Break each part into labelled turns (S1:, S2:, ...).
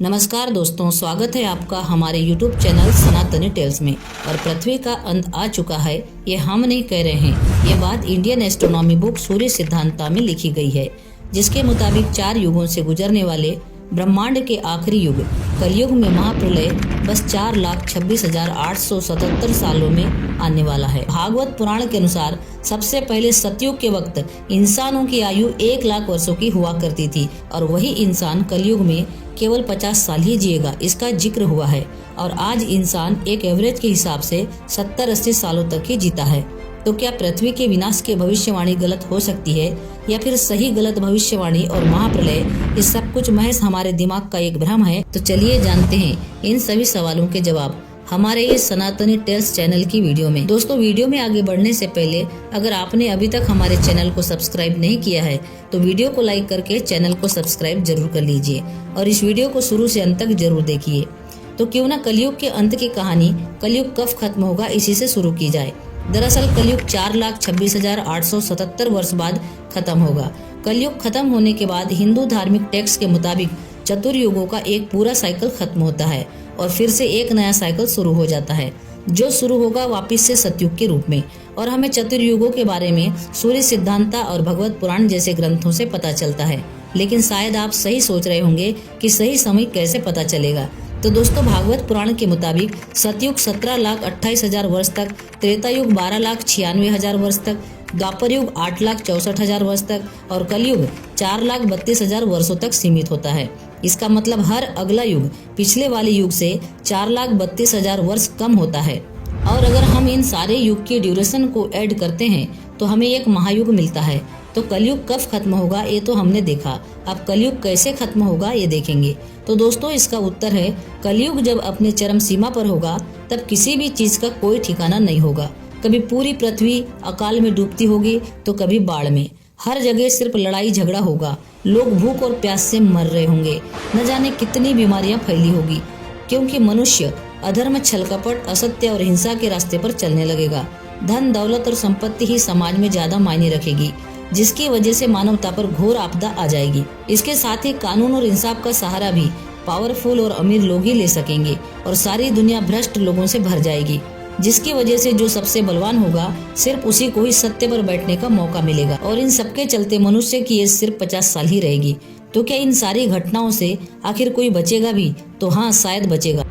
S1: नमस्कार दोस्तों, स्वागत है आपका हमारे YouTube चैनल सनातनी टेल्स में। और पृथ्वी का अंत आ चुका है, ये हम नहीं कह रहे हैं। ये बात इंडियन एस्ट्रोनॉमी बुक सूर्य सिद्धांता में लिखी गई है, जिसके मुताबिक 4 युगों से गुजरने वाले ब्रह्मांड के आखिरी युग कलयुग में महाप्रलय बस 4,26,877 सालों में आने वाला है। भागवत पुराण के अनुसार सबसे पहले सतयुग के वक्त इंसानों की आयु 1 लाख वर्षों की हुआ करती थी और वही इंसान कलयुग में केवल 50 साल ही जिएगा, इसका जिक्र हुआ है। और आज इंसान एक एवरेज के हिसाब से 70-80 सालों तक ही जीता है। तो क्या पृथ्वी के विनाश की भविष्यवाणी गलत हो सकती है या फिर सही गलत भविष्यवाणी और महाप्रलय ये सब कुछ महज हमारे दिमाग का एक भ्रम है? तो चलिए जानते हैं इन सभी सवालों के जवाब हमारे इस सनातनी टेल्स चैनल की वीडियो में। दोस्तों, वीडियो में आगे बढ़ने से पहले अगर आपने अभी तक हमारे चैनल को सब्सक्राइब नहीं किया है तो वीडियो को लाइक करके चैनल को सब्सक्राइब जरूर कर लीजिए और इस वीडियो को शुरू से अंत तक जरूर देखिए। तो क्यों न कलयुग के अंत की कहानी कलयुग कब खत्म होगा इसी से शुरू की जाए। दरअसल कलयुग 4,26,877 वर्ष बाद खत्म होगा। कलयुग खत्म होने के बाद हिंदू धार्मिक टेक्स्ट के मुताबिक चतुर्युगों का एक पूरा साइकिल खत्म होता है और फिर से एक नया साइकिल शुरू हो जाता है, जो शुरू होगा वापस से सतयुग के रूप में। और हमें चतुर्युगों के बारे में सूर्य सिद्धांता और भगवत पुराण जैसे ग्रंथों से पता चलता है। लेकिन शायद आप सही सोच रहे होंगे कि सही समय कैसे पता चलेगा। तो दोस्तों, भागवत पुराण के मुताबिक सतयुग 17,28,000 वर्ष तक, त्रेता युग 12,96,000 वर्ष तक, द्वापर युग 8,64,000 वर्ष तक और कलयुग 4,32,000 वर्षों तक सीमित होता है। इसका मतलब हर अगला युग पिछले वाले युग से 4,32,000 वर्ष कम होता है। और अगर हम इन सारे युग की ड्यूरेशन को ऐड करते हैं तो हमें एक महायुग मिलता है। तो कलयुग कब खत्म होगा ये तो हमने देखा, अब कलयुग कैसे खत्म होगा ये देखेंगे। तो दोस्तों, इसका उत्तर है कलयुग जब अपने चरम सीमा पर होगा तब किसी भी चीज का कोई ठिकाना नहीं होगा। कभी पूरी पृथ्वी अकाल में डूबती होगी तो कभी बाढ़ में। हर जगह सिर्फ लड़ाई झगड़ा होगा, लोग भूख और प्यास से मर रहे होंगे, न जाने कितनी बीमारियां फैली होगी, क्योंकि मनुष्य अधर्म, छल कपट, असत्य और हिंसा के रास्ते पर चलने लगेगा। धन दौलत और संपत्ति ही समाज में ज्यादा मायने रखेगी, जिसकी वजह से मानवता पर घोर आपदा आ जाएगी। इसके साथ ही कानून और इंसाफ का सहारा भी पावरफुल और अमीर लोग ही ले सकेंगे और सारी दुनिया भ्रष्ट लोगों से भर जाएगी, जिसकी वजह से जो सबसे बलवान होगा सिर्फ उसी को ही सत्य पर बैठने का मौका मिलेगा। और इन सबके चलते मनुष्य की एज सिर्फ 50 साल ही रहेगी। तो क्या इन सारी घटनाओं से आखिर कोई बचेगा भी? तो हाँ, शायद बचेगा।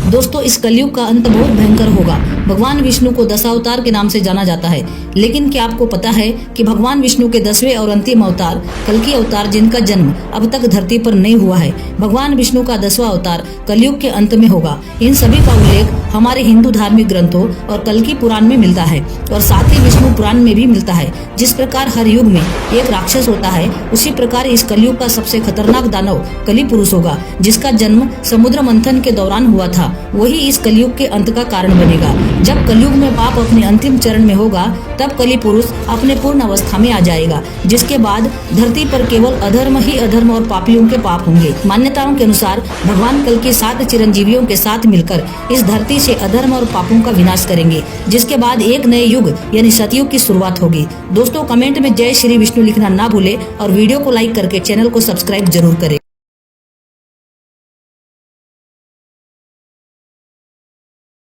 S1: दोस्तों, इस कलयुग का अंत बहुत भयंकर होगा। भगवान विष्णु को दशावतार के नाम से जाना जाता है, लेकिन क्या आपको पता है कि भगवान विष्णु के 10वें और अंतिम अवतार कल्कि अवतार, जिनका जन्म अब तक धरती पर नहीं हुआ है, भगवान विष्णु का 10वां अवतार कलयुग के अंत में होगा। इन सभी का उल्लेख हमारे हिंदू धार्मिक ग्रंथों और कल्कि पुराण में मिलता है और साथ ही विष्णु पुराण में भी मिलता है। जिस प्रकार हर युग में एक राक्षस होता है, उसी प्रकार इस कलयुग का सबसे खतरनाक दानव कलि पुरुष होगा, जिसका जन्म समुद्र मंथन के दौरान हुआ था। वही इस कलयुग के अंत का कारण बनेगा। जब कलयुग में पाप अपने अंतिम चरण में होगा तब कलि पुरुष अपने पूर्ण अवस्था में आ जाएगा, जिसके बाद धरती पर केवल अधर्म ही अधर्म और पापियों के पाप होंगे। मान्यताओं के अनुसार भगवान कल के 7 चिरंजीवियों के साथ मिलकर इस धरती से अधर्म और पापों का विनाश करेंगे, जिसके बाद एक नए युग यानी सतयुग की शुरुआत होगी। दोस्तों, कमेंट में जय श्री विष्णु लिखना ना भूले और वीडियो को लाइक करके चैनल को सब्सक्राइब जरूर करें।